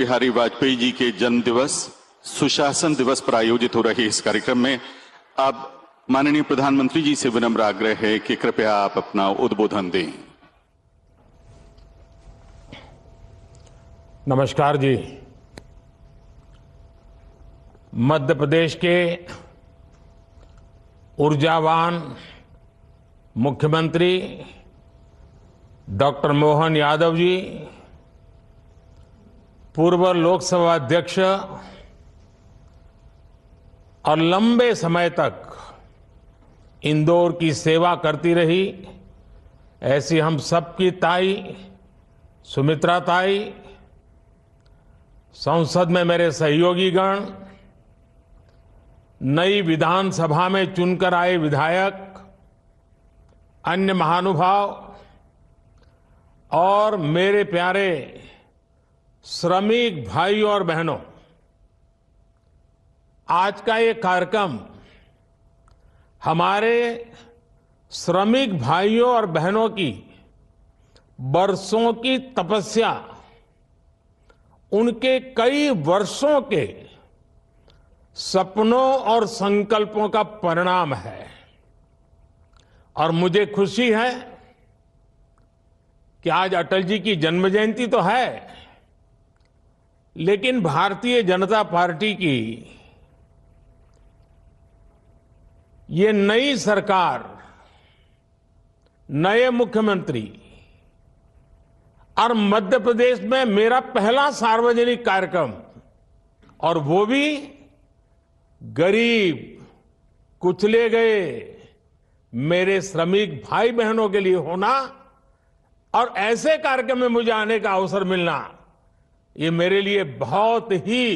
बिहारी वाजपेयी जी के जन्म दिवस सुशासन दिवस पर आयोजित हो रहे इस कार्यक्रम में अब माननीय प्रधानमंत्री जी से विनम्र आग्रह है कि कृपया आप अपना उद्बोधन दें। नमस्कार जी। मध्य प्रदेश के ऊर्जावान मुख्यमंत्री डॉक्टर मोहन यादव जी, पूर्व लोकसभा अध्यक्ष और लंबे समय तक इंदौर की सेवा करती रही ऐसी हम सबकी ताई सुमित्रा ताई, संसद में मेरे सहयोगीगण, नई विधानसभा में चुनकर आए विधायक, अन्य महानुभाव और मेरे प्यारे श्रमिक भाइयों और बहनों, आज का ये कार्यक्रम हमारे श्रमिक भाइयों और बहनों की बरसों की तपस्या, उनके कई वर्षों के सपनों और संकल्पों का परिणाम है। और मुझे खुशी है कि आज अटल जी की जन्म जयंती तो है, लेकिन भारतीय जनता पार्टी की ये नई सरकार, नए मुख्यमंत्री और मध्य प्रदेश में मेरा पहला सार्वजनिक कार्यक्रम, और वो भी गरीब कुचले गए मेरे श्रमिक भाई बहनों के लिए होना, और ऐसे कार्यक्रम में मुझे आने का अवसर मिलना, ये मेरे लिए बहुत ही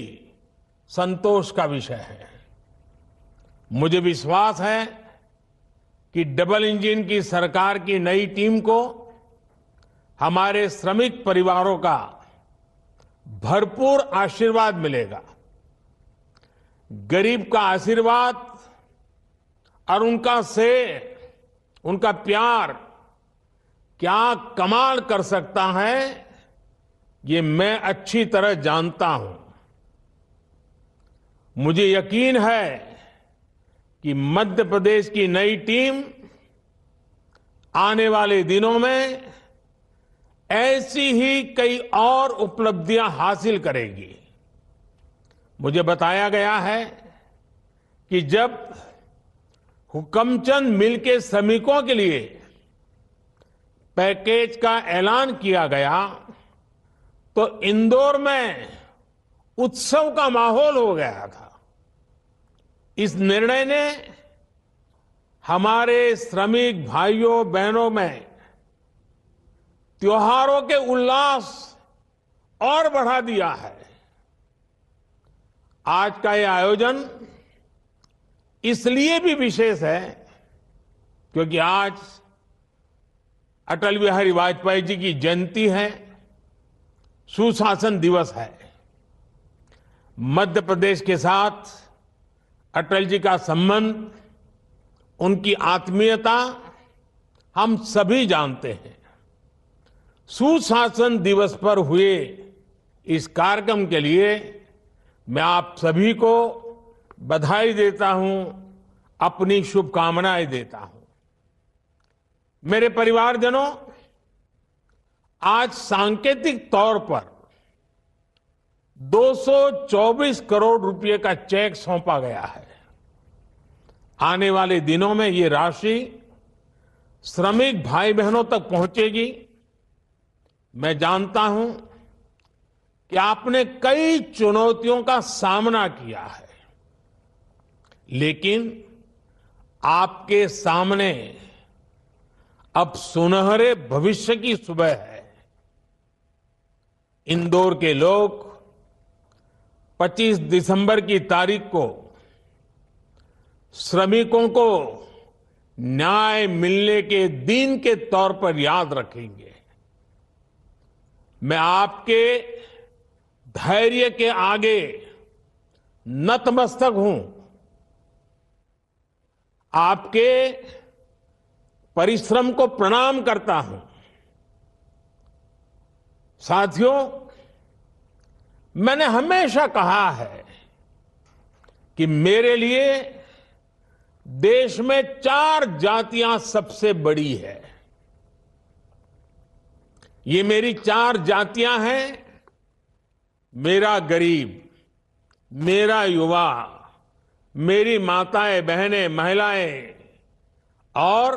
संतोष का विषय है। मुझे विश्वास है कि डबल इंजन की सरकार की नई टीम को हमारे श्रमिक परिवारों का भरपूर आशीर्वाद मिलेगा। गरीब का आशीर्वाद और उनका उनका प्यार क्या कमाल कर सकता है, ये मैं अच्छी तरह जानता हूं। मुझे यकीन है कि मध्य प्रदेश की नई टीम आने वाले दिनों में ऐसी ही कई और उपलब्धियां हासिल करेगी। मुझे बताया गया है कि जब हुकमचंद मिल के श्रमिकों के लिए पैकेज का ऐलान किया गया तो इंदौर में उत्सव का माहौल हो गया था। इस निर्णय ने हमारे श्रमिक भाइयों बहनों में त्योहारों के उल्लास और बढ़ा दिया है। आज का यह आयोजन इसलिए भी विशेष है क्योंकि आज अटल बिहारी वाजपेयी जी की जयंती है, सुशासन दिवस है। मध्य प्रदेश के साथ अटल जी का संबंध, उनकी आत्मीयता हम सभी जानते हैं। सुशासन दिवस पर हुए इस कार्यक्रम के लिए मैं आप सभी को बधाई देता हूं, अपनी शुभकामनाएं देता हूं। मेरे परिवारजनों, आज सांकेतिक तौर पर 224 करोड़ रुपए का चेक सौंपा गया है। आने वाले दिनों में ये राशि श्रमिक भाई बहनों तक पहुंचेगी। मैं जानता हूं कि आपने कई चुनौतियों का सामना किया है, लेकिन आपके सामने अब सुनहरे भविष्य की सुबह है। इंदौर के लोग 25 दिसंबर की तारीख को श्रमिकों को न्याय मिलने के दिन के तौर पर याद रखेंगे। मैं आपके धैर्य के आगे नतमस्तक हूं। आपके परिश्रम को प्रणाम करता हूं। साथियों, मैंने हमेशा कहा है कि मेरे लिए देश में 4 जातियां सबसे बड़ी है। ये मेरी 4 जातियां हैं, मेरा गरीब, मेरा युवा, मेरी माताएं बहनें महिलाएं और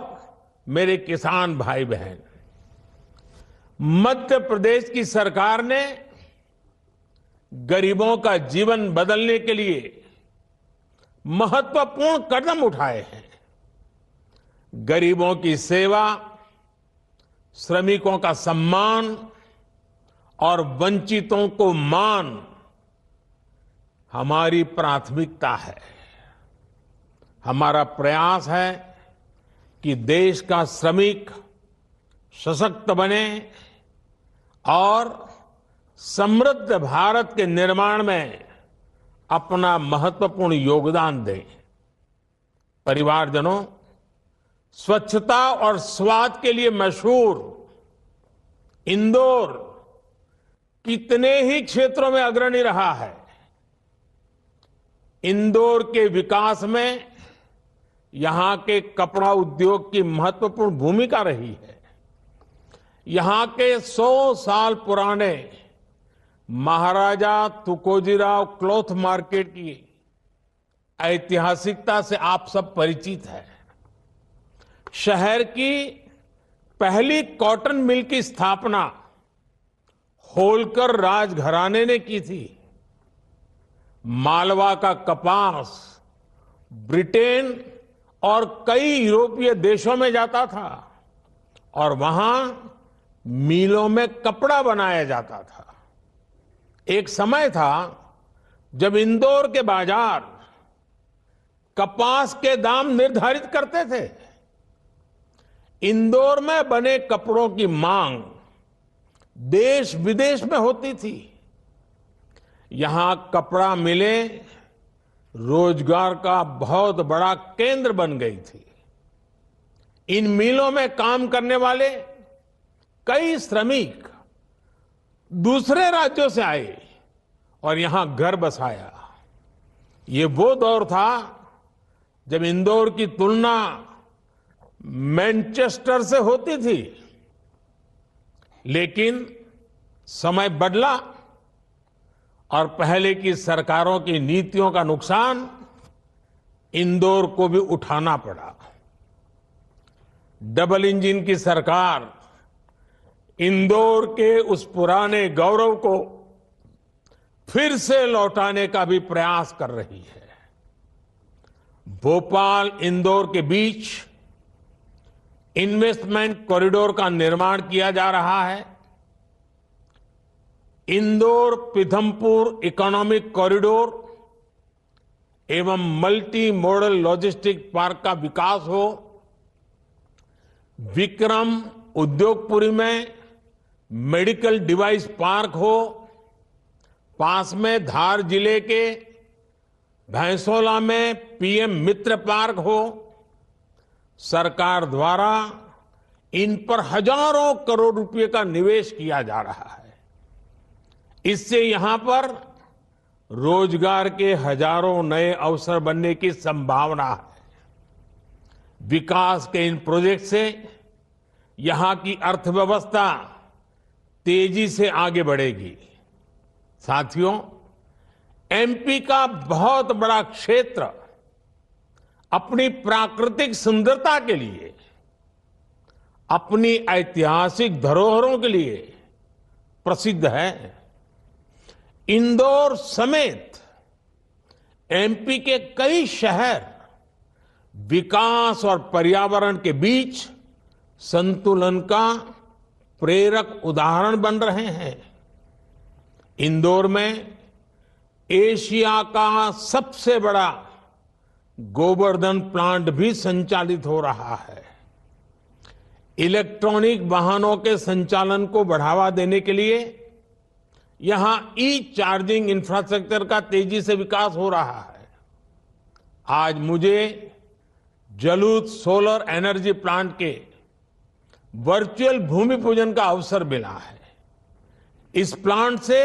मेरे किसान भाई बहन। मध्य प्रदेश की सरकार ने गरीबों का जीवन बदलने के लिए महत्वपूर्ण कदम उठाए हैं। गरीबों की सेवा, श्रमिकों का सम्मान और वंचितों को मान हमारी प्राथमिकता है। हमारा प्रयास है कि देश का श्रमिक सशक्त बने और समृद्ध भारत के निर्माण में अपना महत्वपूर्ण योगदान दें। परिवारजनों, स्वच्छता और स्वाद के लिए मशहूर इंदौर कितने ही क्षेत्रों में अग्रणी रहा है। इंदौर के विकास में यहां के कपड़ा उद्योग की महत्वपूर्ण भूमिका रही है। यहां के 100 साल पुराने महाराजा तुकोजीराव क्लॉथ मार्केट की ऐतिहासिकता से आप सब परिचित हैं। शहर की पहली कॉटन मिल की स्थापना होलकर राजघराने ने की थी। मालवा का कपास ब्रिटेन और कई यूरोपीय देशों में जाता था और वहां मिलों में कपड़ा बनाया जाता था। एक समय था जब इंदौर के बाजार कपास के दाम निर्धारित करते थे। इंदौर में बने कपड़ों की मांग देश विदेश में होती थी। यहां कपड़ा मिलें रोजगार का बहुत बड़ा केंद्र बन गई थी। इन मिलों में काम करने वाले कई श्रमिक दूसरे राज्यों से आए और यहां घर बसाया। ये वो दौर था जब इंदौर की तुलना मैनचेस्टर से होती थी। लेकिन समय बदला और पहले की सरकारों की नीतियों का नुकसान इंदौर को भी उठाना पड़ा। डबल इंजन की सरकार इंदौर के उस पुराने गौरव को फिर से लौटाने का भी प्रयास कर रही है। भोपाल इंदौर के बीच इन्वेस्टमेंट कॉरिडोर का निर्माण किया जा रहा है। इंदौर पीथमपुर इकोनॉमिक कॉरिडोर एवं मल्टी मॉडल लॉजिस्टिक पार्क का विकास हो। विक्रम उद्योगपुरी में मेडिकल डिवाइस पार्क हो। पास में धार जिले के भैंसोला में पीएम मित्र पार्क हो। सरकार द्वारा इन पर हजारों करोड़ रुपए का निवेश किया जा रहा है। इससे यहां पर रोजगार के हजारों नए अवसर बनने की संभावना है। विकास के इन प्रोजेक्ट से यहां की अर्थव्यवस्था तेजी से आगे बढ़ेगी। साथियों, एमपी का बहुत बड़ा क्षेत्र अपनी प्राकृतिक सुंदरता के लिए, अपनी ऐतिहासिक धरोहरों के लिए प्रसिद्ध है। इंदौर समेत एमपी के कई शहर विकास और पर्यावरण के बीच संतुलन का प्रेरक उदाहरण बन रहे हैं। इंदौर में एशिया का सबसे बड़ा गोवर्धन प्लांट भी संचालित हो रहा है। इलेक्ट्रॉनिक वाहनों के संचालन को बढ़ावा देने के लिए यहां ई चार्जिंग इंफ्रास्ट्रक्चर का तेजी से विकास हो रहा है। आज मुझे जलूत सोलर एनर्जी प्लांट के वर्चुअल भूमि पूजन का अवसर मिला है। इस प्लांट से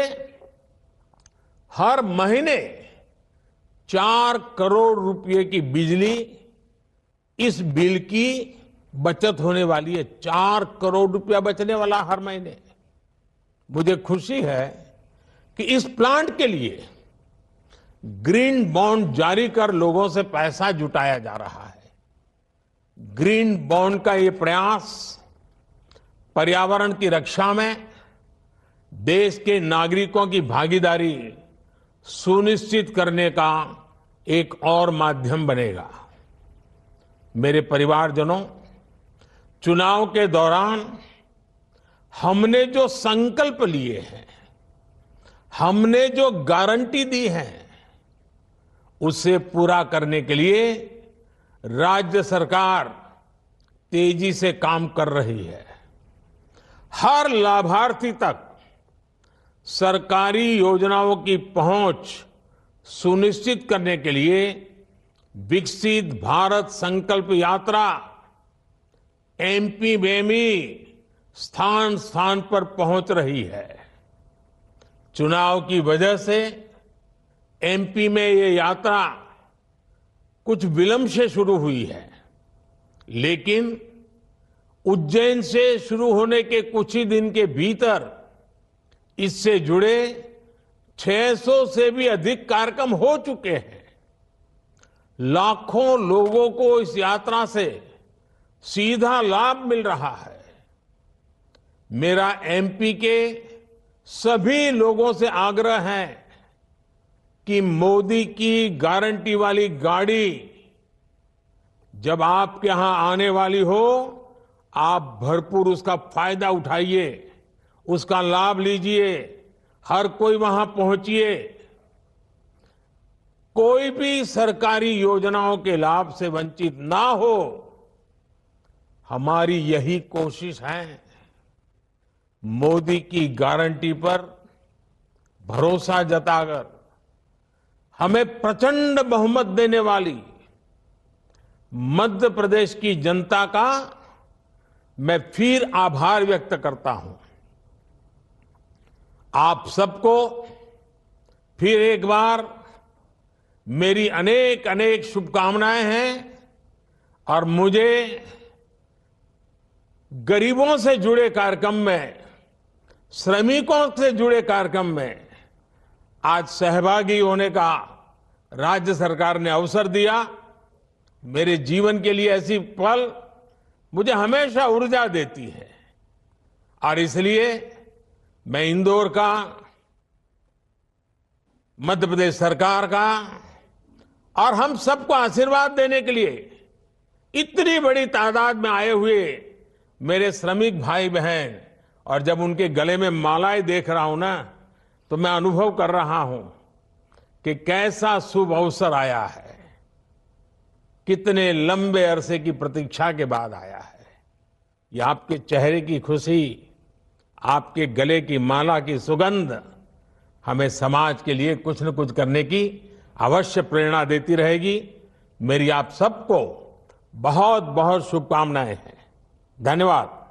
हर महीने 4 करोड़ रुपए की बिजली इस बिल की बचत होने वाली है। 4 करोड़ रुपया बचने वाला हर महीने। मुझे खुशी है कि इस प्लांट के लिए ग्रीन बॉन्ड जारी कर लोगों से पैसा जुटाया जा रहा है। ग्रीन बॉन्ड का ये प्रयास पर्यावरण की रक्षा में देश के नागरिकों की भागीदारी सुनिश्चित करने का एक और माध्यम बनेगा। मेरे परिवारजनों, चुनाव के दौरान हमने जो संकल्प लिए हैं, हमने जो गारंटी दी है, उसे पूरा करने के लिए राज्य सरकार तेजी से काम कर रही है। हर लाभार्थी तक सरकारी योजनाओं की पहुंच सुनिश्चित करने के लिए विकसित भारत संकल्प यात्रा एमपी में भी स्थान स्थान पर पहुंच रही है। चुनाव की वजह से एमपी में ये यात्रा कुछ विलंब से शुरू हुई है, लेकिन उज्जैन से शुरू होने के कुछ ही दिन के भीतर इससे जुड़े 600 से भी अधिक कार्यक्रम हो चुके हैं। लाखों लोगों को इस यात्रा से सीधा लाभ मिल रहा है। मेरा एमपी के सभी लोगों से आग्रह है कि मोदी की गारंटी वाली गाड़ी जब आपके यहां आने वाली हो, आप भरपूर उसका फायदा उठाइए, उसका लाभ लीजिए, हर कोई वहां पहुंचिए। कोई भी सरकारी योजनाओं के लाभ से वंचित ना हो, हमारी यही कोशिश है। मोदी की गारंटी पर भरोसा जताकर हमें प्रचंड बहुमत देने वाली मध्य प्रदेश की जनता का मैं फिर आभार व्यक्त करता हूं। आप सबको फिर एक बार मेरी अनेक अनेक शुभकामनाएं हैं और मुझे गरीबों से जुड़े कार्यक्रम में, श्रमिकों से जुड़े कार्यक्रम में आज सहभागी होने का राज्य सरकार ने अवसर दिया। मेरे जीवन के लिए ऐसी पल मुझे हमेशा ऊर्जा देती है और इसलिए मैं इंदौर का, मध्य प्रदेश सरकार का और हम सबको आशीर्वाद देने के लिए इतनी बड़ी तादाद में आए हुए मेरे श्रमिक भाई बहन, और जब उनके गले में मालाएं देख रहा हूं ना, तो मैं अनुभव कर रहा हूं कि कैसा शुभ अवसर आया है, कितने लंबे अरसे की प्रतीक्षा के बाद आया है। ये आपके चेहरे की खुशी, आपके गले की माला की सुगंध हमें समाज के लिए कुछ न कुछ करने की अवश्य प्रेरणा देती रहेगी। मेरी आप सबको बहुत बहुत शुभकामनाएं हैं। धन्यवाद।